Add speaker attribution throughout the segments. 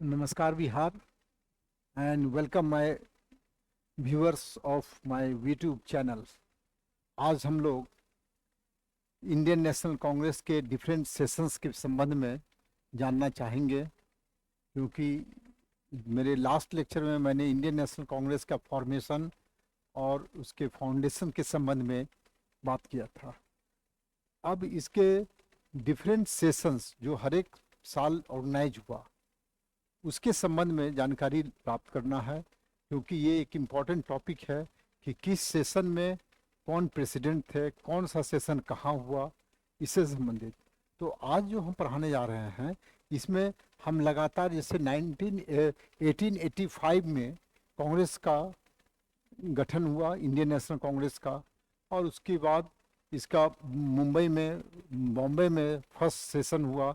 Speaker 1: नमस्कार Bihar and welcome my viewers of my YouTube channel. आज हम लोग इंडियन नेशनल कांग्रेस के डिफरेंट सेशंस के संबंध में जानना चाहेंगे, क्योंकि मेरे लास्ट लेक्चर में मैंने इंडियन नेशनल कांग्रेस का फॉर्मेशन और उसके फाउंडेशन के संबंध में बात किया था। अब इसके डिफरेंट सेशंस जो हर एक साल ऑर्गेनाइज हुआ उसके संबंध में जानकारी प्राप्त करना है, क्योंकि ये एक इम्पॉर्टेंट टॉपिक है कि किस सेशन में कौन प्रेसिडेंट थे, कौन सा सेशन कहाँ हुआ, इससे संबंधित। तो आज जो हम पढ़ाने जा रहे हैं इसमें हम लगातार जैसे 1885 में कांग्रेस का गठन हुआ, इंडियन नेशनल कांग्रेस का, और उसके बाद इसका बॉम्बे में फर्स्ट सेशन हुआ।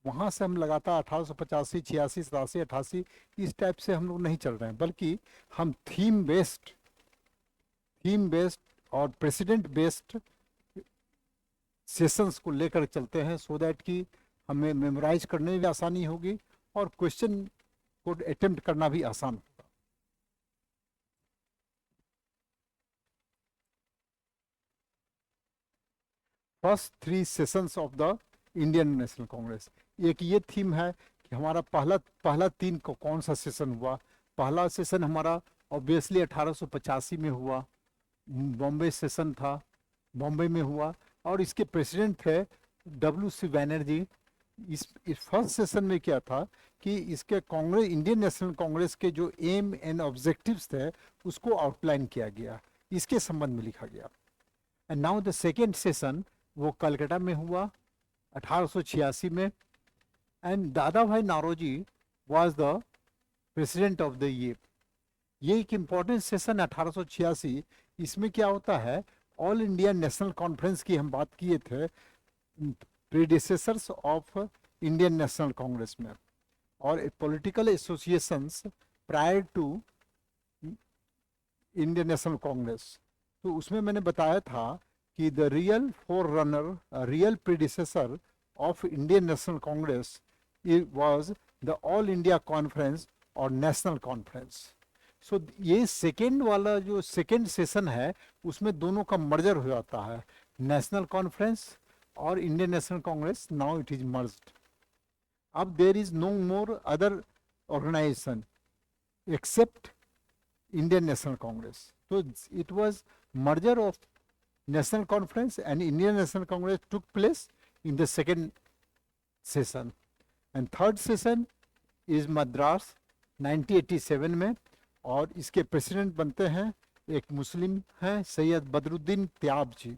Speaker 1: वहाँ से हम लगातार 1885, 86, 87, 88 इस टाइप से हम लोग नहीं चल रहे हैं, बल्कि हम थीम बेस्ड और प्रेसिडेंट बेस्ड सेशंस को लेकर चलते हैं, सो दैट कि हमें मेमोराइज करने में भी आसानी होगी और क्वेश्चन को अटेम्प्ट करना भी आसान होगा। First 3 sessions of the Indian National Congress. एक ये थीम है कि हमारा पहला 3 को कौन सा सेशन हुआ। पहला सेशन हमारा ऑब्वियसली 1885 में हुआ, बॉम्बे सेशन था, बॉम्बे में हुआ, और इसके प्रेसिडेंट थे WC बैनर्जी। इस फर्स्ट सेशन में क्या था कि इसके कांग्रेस, इंडियन नेशनल कांग्रेस के जो एम एंड ऑब्जेक्टिव्स थे उसको आउटलाइन किया गया, इसके संबंध में लिखा गया। And now the second session वो कलकत्ता में हुआ 1886 में, and Dadabhai Naoroji was the president of the year. ये एक इम्पॉर्टेंट सेशन 1886। इसमें क्या होता है, ऑल इंडिया नेशनल कॉन्फ्रेंस की हम बात किए थे, predecessors of Indian National Congress में, और political associations prior to Indian National Congress. तो उसमें मैंने बताया था कि the real forerunner, real predecessor of Indian National Congress was the All India Conference और नेशनल कॉन्फ्रेंस। सो ये सेकेंड वाला जो सेकेंड सेशन है उसमें दोनों का मर्जर हो जाता है, नेशनल कॉन्फ्रेंस और Indian National Congress, now it is merged. अब there is no more other organisation except Indian National Congress. तो it was merger of National Conference and Indian National Congress took place in the second session, and third session is Madras 1987 में, और इसके president बनते हैं एक मुस्लिम हैं सैयद बदरुद्दीन त्याब जी।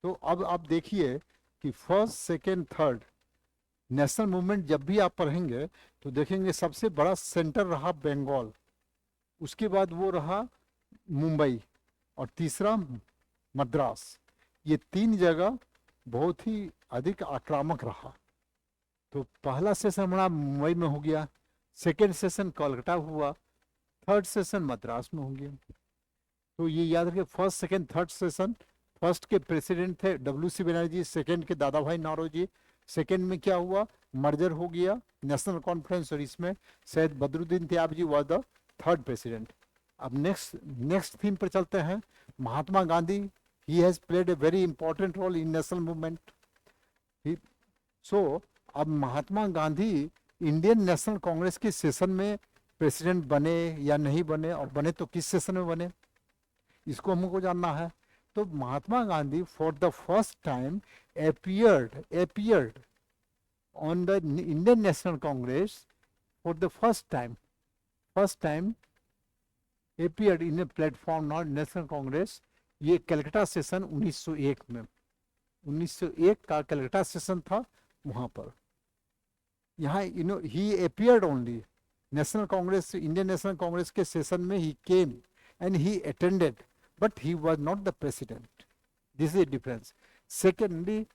Speaker 1: तो अब आप देखिए कि first second third national movement जब भी आप पढ़ेंगे तो देखेंगे सबसे बड़ा सेंटर रहा बंगाल, उसके बाद वो रहा मुंबई, और तीसरा मद्रास। ये 3 जगह बहुत ही अधिक आक्रामक रहा। तो पहला सेशन हमारा मुंबई में हो गया, सेकेंड सेशन कोलकाता हुआ, थर्ड सेशन मद्रास में हो गया। तो ये याद रखिए, first second third session, first के प्रेसिडेंट थे WC बनर्जी, सेकेंड के दादा भाई नारोजी। सेकेंड में क्या हुआ, मर्जर हो गया नेशनल कॉन्फ्रेंस, और इसमें Syed Badruddin Tyab ji was the third president. अब नेक्स्ट थीम पर चलते हैं। Mahatma Gandhi, he has played a very important role in national movement. So अब Mahatma Gandhi Indian National Congress के सेशन में प्रेसिडेंट बने या नहीं बने, और बने तो किस सेशन में बने, इसको हमको जानना है। तो Mahatma Gandhi for the first time appeared on the Indian National Congress for the first time appeared in a platform not National Congress। ये कलकत्ता सेशन 1901 में, 1901 का कलकत्ता सेशन था वहाँ पर। यहाँ ही appeared only National Congress, Indian National Congress के सेशन में ही came and he attended, but he was not the president. This is a difference। Secondly,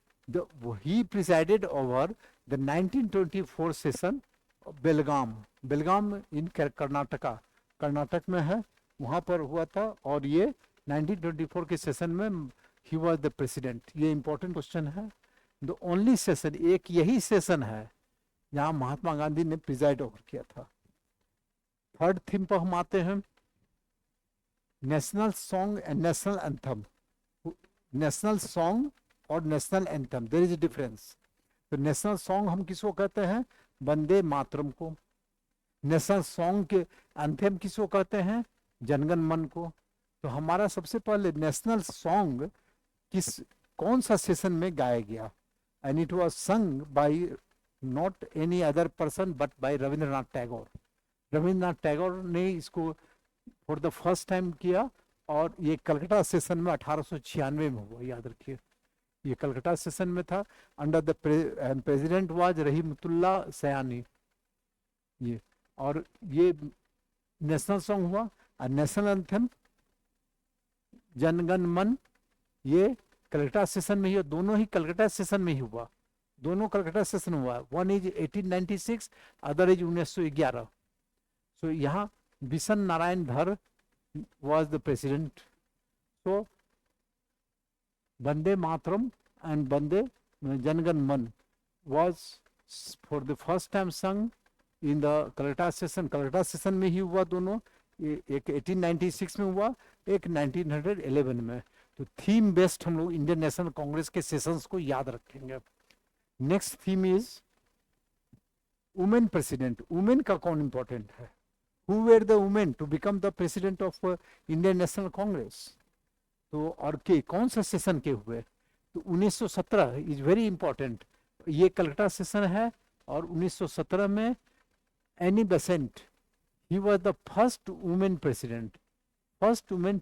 Speaker 1: he presided over the 1924 session of बेलगाम इन कर्नाटक में है, वहाँ पर हुआ था, और ये 1924 के सेशन में ही वाज द प्रेसिडेंट। ये इंपॉर्टेंट क्वेश्चन है। द ओनली सेशन, एक यही सेशन है यहाँ महात्मा गांधी ने प्रिजाइड ओवर किया था। थर्ड थीम पर हम आते हैं, national song and national anthem. National song और national anthem, there is a difference. तो नेशनल सॉन्ग हम किसको कहते हैं, वंदे मातरम को। नेशनल सॉन्ग के एंथम किसको कहते हैं, जनगण मन को। तो हमारा सबसे पहले नेशनल सॉन्ग कौन सा सेशन में गाया गया, and it was sung by not any other person but by Rabindranath Tagore. Rabindranath Tagore ने इसको फॉर द फर्स्ट टाइम किया, और ये कलकत्ता सेशन में 1896 में हुआ, याद रखिए। ये कलकत्ता सेशन में था, under the president was Rahimtulla Sayani. ये और ये नेशनल सॉन्ग हुआ। और नेशनल एंथम जनगण मन, ये कलकत्ता सेशन में ही, दोनों ही कलकत्ता सेशन में ही हुआ, दोनों कलकत्ता सेशन हुआ। One is 1896, other is 1911। सो यहाँ बिशन नारायण धर was the president. So Vande Mataram and Vande Jangan Man was for the first time sung in the Calcutta session। Calcutta session में ही हुआ दोनों, एक 1896 में हुआ, एक 1911 में। तो थीम बेस्ड हम लोग इंडियन नेशनल कांग्रेस के सेशंस को याद रखेंगे। Next theme is women president. Women का कौन इंपॉर्टेंट है, who were the women to become the president of Indian National Congress। तो और के कौन सा सेशन के हुए, तो 1917 इज वेरी इंपॉर्टेंट। ये कलकत्ता सेशन है, और 1917 में Annie Besant, he was the first women president. First women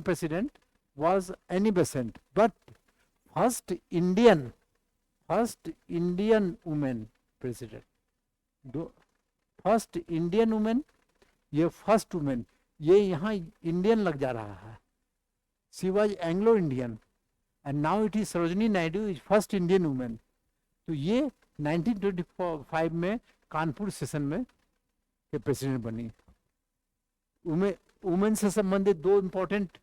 Speaker 1: president was Annie Besant, but first Indian women president. First Indian women, ये फर्स्ट वुमेन, ये यहाँ इंडियन लग जा रहा है। She was Anglo Indian, and now it is Sarojini Naidu is first Indian women. तो ये 1925 में कानपुर सेशन में के प्रेसिडेंट बनी। वुमेन से संबंधित दो इंपॉर्टेंट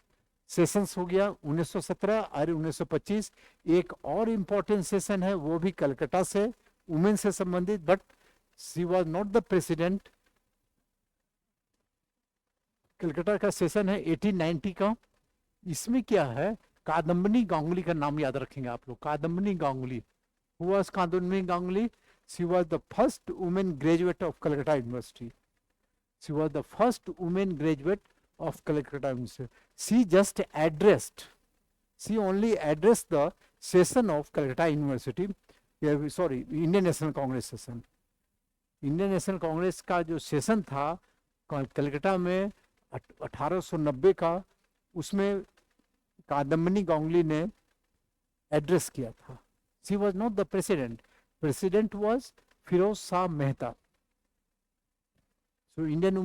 Speaker 1: सेशंस हो गया, 1917 और 1925। एक और इंपॉर्टेंट सेशन है, वो भी कलकत्ता से, वुमेन से संबंधित, but she was not the president। Calcutta का सेशन है 1890 का। इसमें क्या है, कादम्बिनी गांगुली का नाम याद रखेंगे आप लोग। Kadambini Ganguly, who was Kadambini Ganguly? she was the first woman graduate of Calcutta University। she was the first woman graduate of Calcutta University। she only addressed the session of Calcutta University, sorry, Indian National Congress session। Indian National Congress का जो session था कलकत्ता में 1890 का, उसमें कादम्बिनी गांगुली ने address किया था। She was not the president was Firoz Shah Mehta. So Indian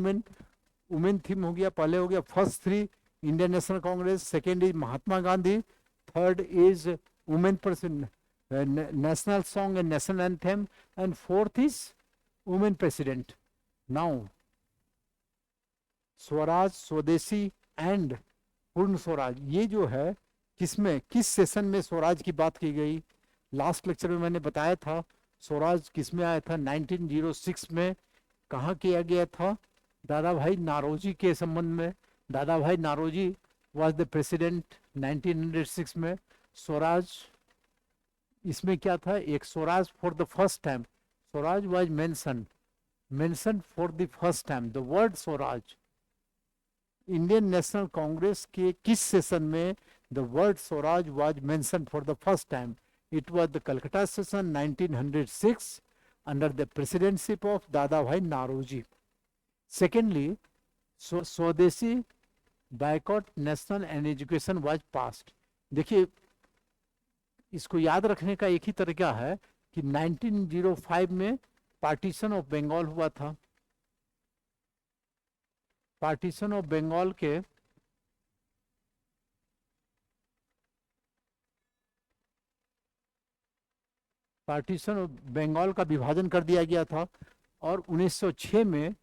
Speaker 1: women theme हो गया, पहले हो गया first three Indian National Congress, second is Mahatma Gandhi, third is women national song and national anthem, and fourth is women president. Now Swaraj, Swadeshi and पूर्ण स्वराज, ये जो है किसमें, किस सेशन में स्वराज की बात की गई? लास्ट लेक्चर में मैंने बताया था स्वराज किसमें आया था, 1906 में। कहाँ किया गया था? दादा भाई नारोजी के संबंध में। दादा भाई नारोजी वॉज द प्रेसिडेंट 1906 में। स्वराज इसमें क्या था, एक Swaraj for the first time, Swaraj was mentioned for the first time, the word Swaraj. Indian National Congress के किस सेशन में the word Swaraj was mentioned for the first time? It was the Calcutta session 1906 under the presidency of Dada Bhai Naoroji। Secondly, स्वदेशी boycott national and education was passed। देखिए, इसको याद रखने का एक ही तरीका है कि 1905 में पार्टीशन ऑफ बंगाल हुआ था। पार्टीशन ऑफ बंगाल के पार्टीशन ऑफ बंगाल का विभाजन कर दिया गया था, और 1906 में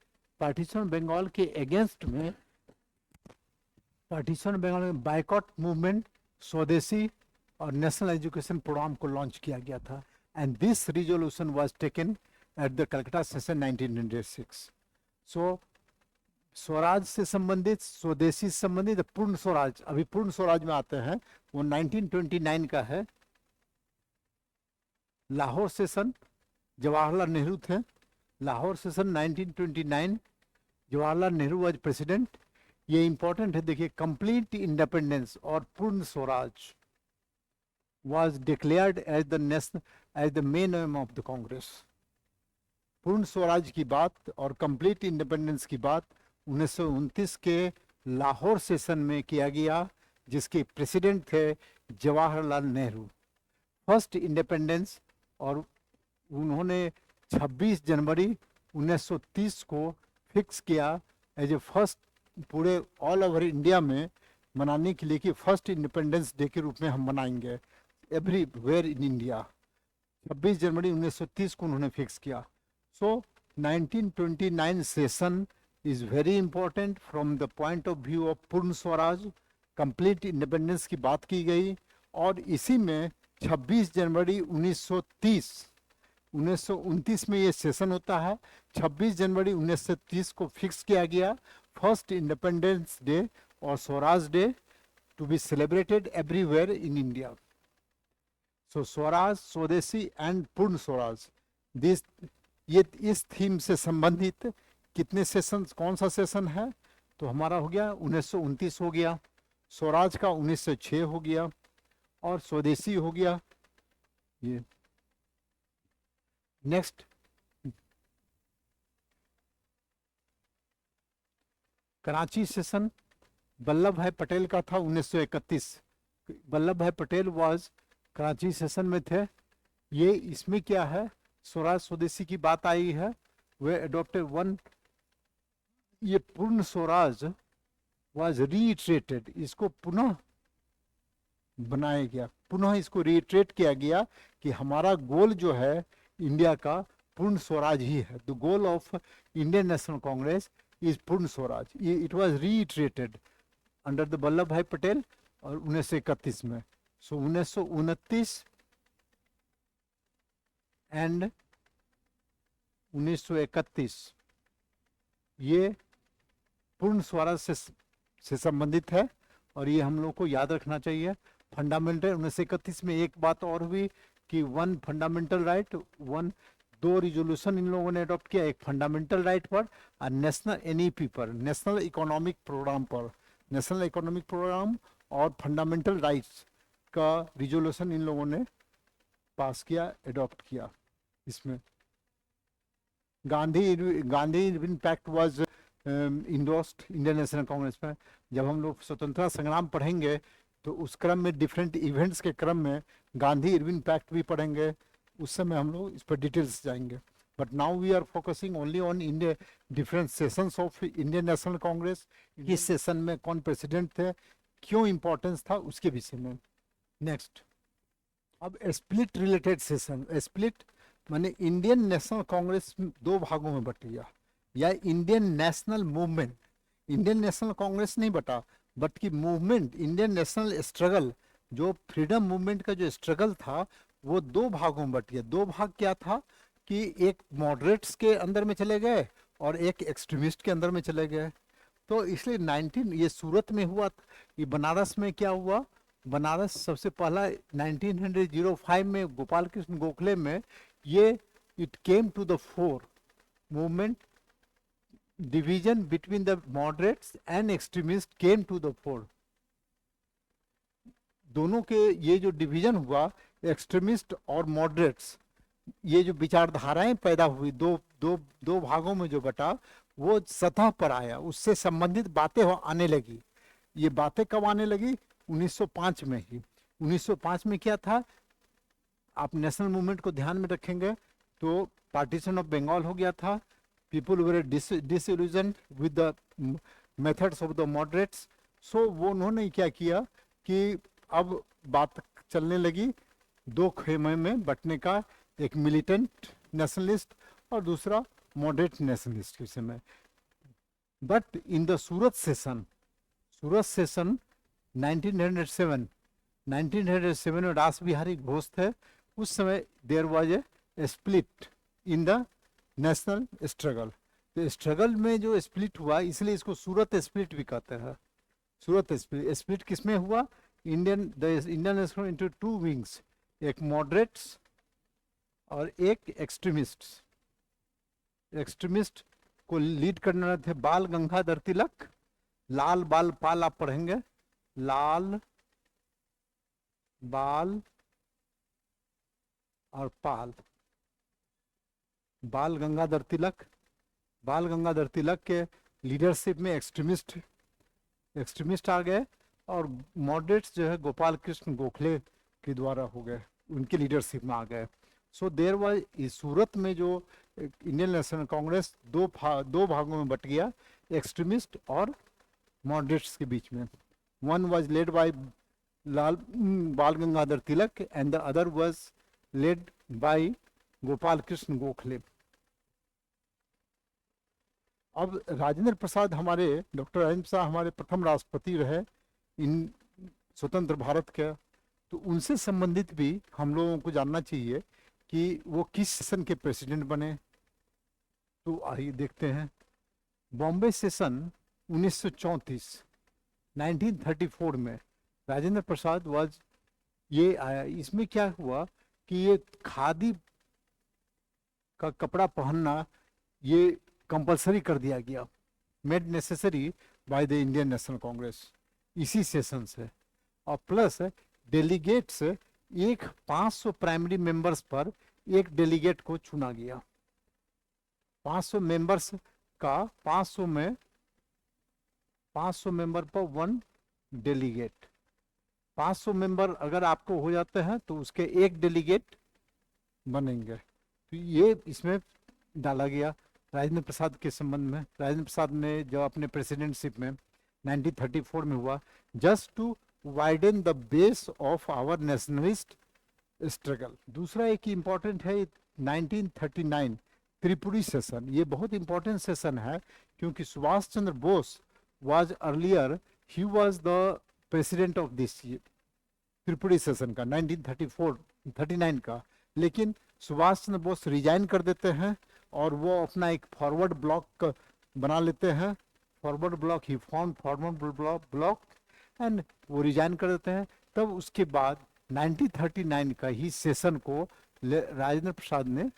Speaker 1: पार्टीशन बंगाल के अगेंस्ट में, पार्टीशन बंगाल में बायकॉट मूवमेंट, स्वदेशी और नेशनल एजुकेशन प्रोग्राम को लॉन्च किया गया था। and this resolution was taken at the Calcutta session 1906. So Swaraj से संबंधित, स्वदेशी से संबंधित पूर्ण स्वराज, अभी पूर्ण स्वराज में आते हैं, वो 1929 का है। लाहौर सेशन, जवाहरलाल नेहरू थे। Lahore session 1929, Jawaharlal Nehru was president. ये इंपॉर्टेंट है, देखिए, कंप्लीट इंडिपेंडेंस और पूर्ण Swaraj was declared as the main aim of the Congress. पूर्ण स्वराज की बात और कंप्लीट इंडिपेंडेंस की बात 1929 के लाहौर सेशन में किया गया, जिसके प्रेसिडेंट थे जवाहरलाल नेहरू। फर्स्ट इंडिपेंडेंस, और उन्होंने 26 जनवरी 1930 को फिक्स किया एज ए फर्स्ट पूरे ऑल ओवर इंडिया में मनाने के लिए कि फर्स्ट इंडिपेंडेंस डे के रूप में हम मनाएंगे एवरीवेयर इन इंडिया। 26 जनवरी 1930 को उन्होंने फिक्स किया। सो 1929 session is very important from the point of view of पूर्ण स्वराज, कंप्लीट इंडिपेंडेंस की बात की गई। और इसी में 26 जनवरी 1929 में ये सेशन होता है। 26 जनवरी 1930 को फिक्स किया गया फर्स्ट इंडिपेंडेंस डे और Swaraj day to be celebrated everywhere in India. So Swaraj, Swadeshi and पूर्ण स्वराज, दिस, ये इस थीम से संबंधित कितने सेशन, कौन सा सेशन है? तो हमारा हो गया 1929 हो गया, स्वराज का 1906 हो गया, और स्वदेशी हो गया ये। नेक्स्ट, कराची सेशन वल्लभ भाई पटेल का था 1931। वल्लभ भाई पटेल वाज कराची सेशन में थे। ये इसमें क्या है, स्वराज स्वदेशी की बात आई है। वे अडॉप्टेड वन, ये पूर्ण स्वराज वाज रीइटरेटेड, इसको पुनः बनाया गया, पुनः इसको रीइटरेट किया गया कि हमारा गोल जो है इंडिया का पूर्ण स्वराज ही है। The goal of Indian National Congress is Purna Swaraj. ये it was reiterated under the Vallabh Bhai Patel और 1931 में। सो 1929 एंड 1931 ये पूर्ण स्वराज से संबंधित है, और ये हम लोग को याद रखना चाहिए। फंडामेंटल 1931 में एक बात और हुई कि वन फंडामेंटल राइट, दो रिजोल्यूशन इन लोगों ने अडॉप्ट किया, एक फंडामेंटल राइट पर और नेशनल एनईपी पर, नेशनल इकोनॉमिक प्रोग्राम पर। नेशनल इकोनॉमिक प्रोग्राम और फंडामेंटल राइट्स का रिजोल्यूशन इन लोगों ने पास किया, अडॉप्ट किया। इसमें Gandhi Irwin pact was endorsed Indian National Congress में। जब हम लोग स्वतंत्रता संग्राम पढ़ेंगे तो उस क्रम में, डिफरेंट इवेंट्स के क्रम में गांधी इरविन पैक्ट भी पढ़ेंगे, उस समय हम लोग इस पर डिटेल्स जाएंगे। But now we are focusing only on India, different sessions of Indian National Congress. किस सेशन में कौन प्रेसिडेंट थे, क्यों इंपॉर्टेंस था, उसके विषय में। नेक्स्ट, अब स्प्लिट रिलेटेड सेशन। स्प्लिट माने इंडियन नेशनल कांग्रेस दो भागों में बट गया, या Indian national movement. Indian National Congress नहीं बटा, बट की मूवमेंट, इंडियन नेशनल स्ट्रगल, जो फ्रीडम मूवमेंट का जो स्ट्रगल था, वो दो भागों में बट गया। दो भाग क्या था कि एक मॉडरेट्स के अंदर में चले गए और एक एक्सट्रीमिस्ट के अंदर में चले गए। तो इसलिए 19 ये सूरत में हुआ। ये बनारस में क्या हुआ, बनारस सबसे पहला 1905 में गोपाल कृष्ण गोखले में ये it came to the fore movement, division between the moderates and extremist came to the fore. दोनों के ये जो डिवीजन हुआ, एक्सट्रीमिस्ट और मॉडरेट्स, ये जो विचारधाराएं पैदा हुई, दो भागों में जो बटा, वो सतह पर आया, उससे संबंधित बातें आने लगी। ये बातें कब आने लगी? 1905 में ही। 1905 में क्या था, आप नेशनल मूवमेंट को ध्यान में रखेंगे तो पार्टीशन ऑफ बंगाल हो गया था। People were disillusioned with the methods of the moderates. So वो उन्होंने क्या किया कि अब बात चलने लगी दो खेमे में बंटने का, एक मिलिटेंट नेशनलिस्ट और दूसरा मॉडरेट नेशनलिस्ट के समय। But in the Surat session 1907 में रास बिहारी घोष थे, उस समय there was a split in the national struggle. तो स्ट्रगल में जो स्प्लिट हुआ, इसलिए इसको सूरत स्प्लिट भी कहते हैं। सूरत स्प्लिट, स्प्लिट किसमें हुआ? Indian national into two wings, एक मॉडरेट्स और एक एक्सट्रीमिस्ट। एक्सट्रीमिस्ट को लीड करने वाले थे बाल गंगाधर तिलक, लाल बाल पाल आप पढ़ेंगे, लाल बाल और पाल, बाल गंगाधर तिलक। बाल गंगाधर तिलक के लीडरशिप में एक्सट्रीमिस्ट आ गए, और मॉडरेट्स जो है गोपाल कृष्ण गोखले के द्वारा हो गए, उनके लीडरशिप में आ गए। सो देर वाज, सूरत में जो इंडियन नेशनल कांग्रेस दो भागों में बट गया, एक्सट्रीमिस्ट और मॉडरेट्स के बीच में। One was led by Bal Gangadhar Tilak and the other was led by Gopal Krishna Gokhale. अब राजेंद्र प्रसाद हमारे, डॉक्टर राजेंद्र प्रसाद हमारे प्रथम राष्ट्रपति रहे इन स्वतंत्र भारत के। तो उनसे संबंधित भी हम लोगों को जानना चाहिए कि वो किस सेशन के प्रेसिडेंट बने। तो आइए देखते हैं। बॉम्बे सेशन 1934, 1934 में राजेंद्र प्रसाद वाज, ये आया। इसमें क्या हुआ कि ये खादी का कपड़ा पहनना ये कंपलसरी कर दिया गया, made necessary by the Indian National Congress, इसी सेशन से। और प्लस डेलीगेट्स, एक 500 प्राइमरी मेंबर्स पर एक डेलीगेट को चुना गया। 500 मेंबर्स का 500 मेंबर पर वन डेलीगेट। 500 मेंबर अगर आपको हो जाते हैं तो उसके एक डेलीगेट बनेंगे। तो ये इसमें डाला गया राजेंद्र प्रसाद के संबंध में। राजेंद्र प्रसाद ने जो अपने प्रेसिडेंटशिप में 1934 में हुआ, just to widen the base of our nationalist struggle. दूसरा एक इम्पॉर्टेंट है 1939 त्रिपुरी सेशन। ये बहुत इंपॉर्टेंट सेशन है क्योंकि Subhash Chandra Bose was earlier, he was the president of this Tripuri session का 1939 का। लेकिन सुभाष चंद्र बोस रिजाइन कर देते हैं और वो अपना एक फॉरवर्ड ब्लॉक बना लेते हैं। Forward block, he form forward block and वो रिजाइन कर देते हैं। तब उसके बाद 1939 का ही सेशन को राजेंद्र प्रसाद ने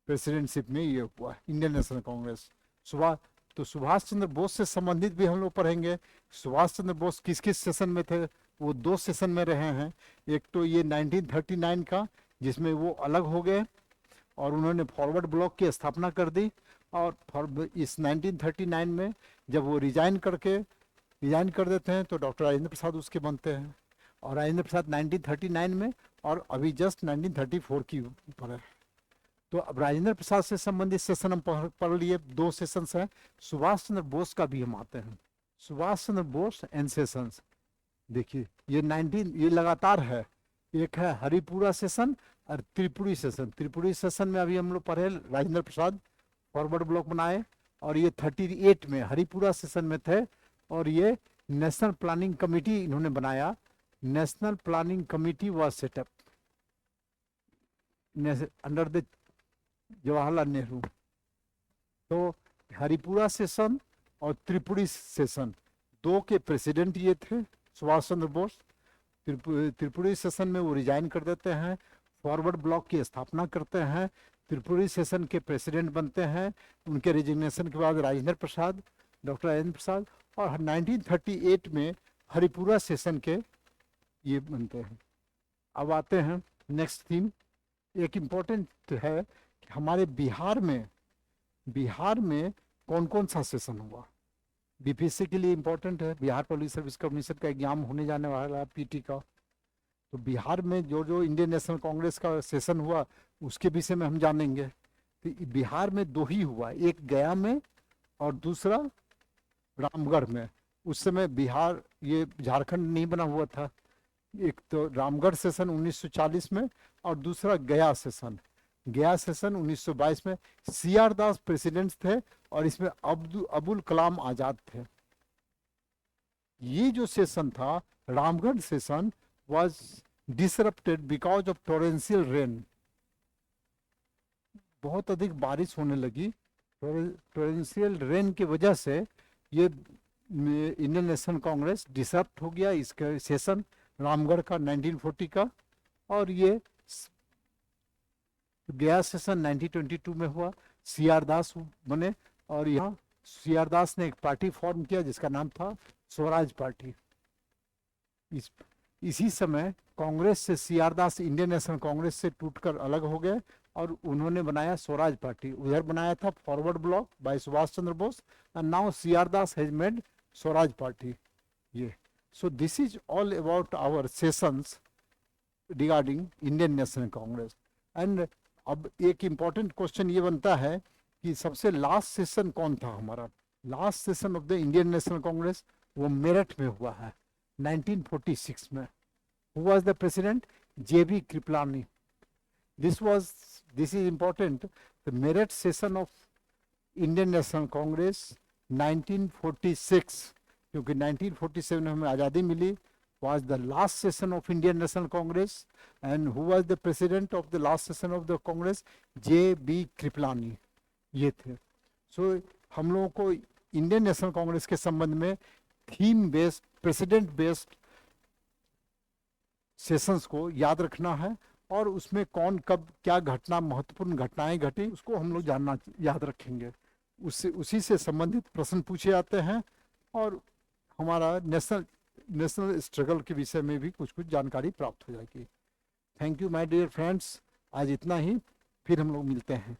Speaker 1: प्रेसिडेंटशिप में ये हुआ, इंडियन नेशनल कांग्रेस। सुभाष चंद्र बोस से संबंधित भी हम लोग पढ़ेंगे। सुभाष चंद्र बोस किस किस सेशन में थे? वो दो सेशन में रहे हैं। एक तो ये 1939 का, जिसमें वो अलग हो गए और उन्होंने फॉरवर्ड ब्लॉक की स्थापना कर दी। और इस 1939 में जब वो रिजाइन कर देते हैं तो डॉक्टर राजेंद्र प्रसाद उसके बनते हैं। और राजेंद्र प्रसाद 1939 में, और अभी जस्ट 1934 की ऊपर है। तो अब राजेंद्र प्रसाद से संबंधित सेशन हम पढ़ लिए, दो सेशंस हैं। सुभाष चंद्र बोस का भी हम आते हैं, सुभाष चंद्र बोस एंड सेशंस। देखिए ये लगातार है। एक है हरिपुरा सेशन और त्रिपुरी सेशन। त्रिपुरी सेशन में अभी हम लोग पढ़े, राजेंद्र प्रसाद फॉरवर्ड ब्लॉक बनाए, और ये 38 में हरिपुरा सेशन में थे। और ये नेशनल प्लानिंग कमेटी इन्होंने बनाया। National planning committee was setup under the Jawaharlal Nehru. तो हरिपुरा सेशन और त्रिपुरी सेशन दो के प्रेसिडेंट ये थे सुभाष चंद्र बोस। त्रिपुरी सेशन में वो रिजाइन कर देते हैं, फॉरवर्ड ब्लॉक की स्थापना करते हैं, त्रिपुरी सेशन के प्रेसिडेंट बनते हैं। उनके रिजिग्नेशन के बाद राजेंद्र प्रसाद, डॉक्टर राजेंद्र प्रसाद, और 1938 में हरिपुरा सेशन के ये बनते हैं। अब आते हैं नेक्स्ट थीम। एक इम्पोर्टेंट है कि हमारे बिहार में कौन कौन सा सेशन हुआ। बीपीएससी के लिए इम्पोर्टेंट है, बिहार पब्लिक सर्विस कमीशन का एग्जाम होने जाने वाला है पीटी का। तो बिहार में जो इंडियन नेशनल कांग्रेस का सेशन हुआ उसके विषय में हम जानेंगे। तो बिहार में दो ही हुआ, एक गया में और दूसरा रामगढ़ में। उस समय बिहार, ये झारखंड नहीं बना हुआ था। एक तो रामगढ़ सेशन 1940 में और दूसरा गया सेशन 1922 में। सीआर दास प्रेसिडेंट्स थे और इसमें अबुल कलाम आजाद थे। ये जो सेशन था Ramgarh session was disrupted because of torrential rain. बहुत अधिक बारिश होने लगी, टोरेंशियल रेन की वजह से ये इंडियन नेशनल कांग्रेस डिसरप्ट हो गया, इसका सेशन रामगढ़ का 1940 का, और ये गया सेशन 1922 में हुआ। सी आर दास बने और यहाँ सी आर दास ने एक पार्टी फॉर्म किया जिसका नाम था स्वराज पार्टी। इसी समय कांग्रेस से सी आर दास इंडियन नेशनल कांग्रेस से टूटकर अलग हो गए और उन्होंने बनाया स्वराज पार्टी। उधर बनाया था forward bloc by Subhash Chandra Bose, and now C R Das has made Swaraj party. ये so this is all about our sessions regarding Indian National Congress. And अब एक इम्पॉर्टेंट क्वेश्चन ये बनता है कि सबसे लास्ट सेशन कौन था हमारा? Last session of the Indian National Congress वो मेरठ में हुआ है 1946 में। Who was the president? J.B. Kriplani. This is important. The Meerut session of Indian National Congress 1946, क्योंकि 1947 में हमें आज़ादी मिली, was the last session of Indian National Congress, and who was the president of the last session of the Congress? J.B. Kriplani. ये थे। So हम लोगों को Indian National Congress के संबंध में theme based, president based sessions को याद रखना है, और उसमें कौन कब क्या घटना, महत्वपूर्ण घटनाएं घटी, उसको हम लोग जानना याद रखेंगे। उससे उसी से संबंधित प्रश्न पूछे जाते हैं, और हमारा नेशनल स्ट्रगल के विषय में भी कुछ जानकारी प्राप्त हो जाएगी। Thank you my dear friends, आज इतना ही, फिर हम लोग मिलते हैं।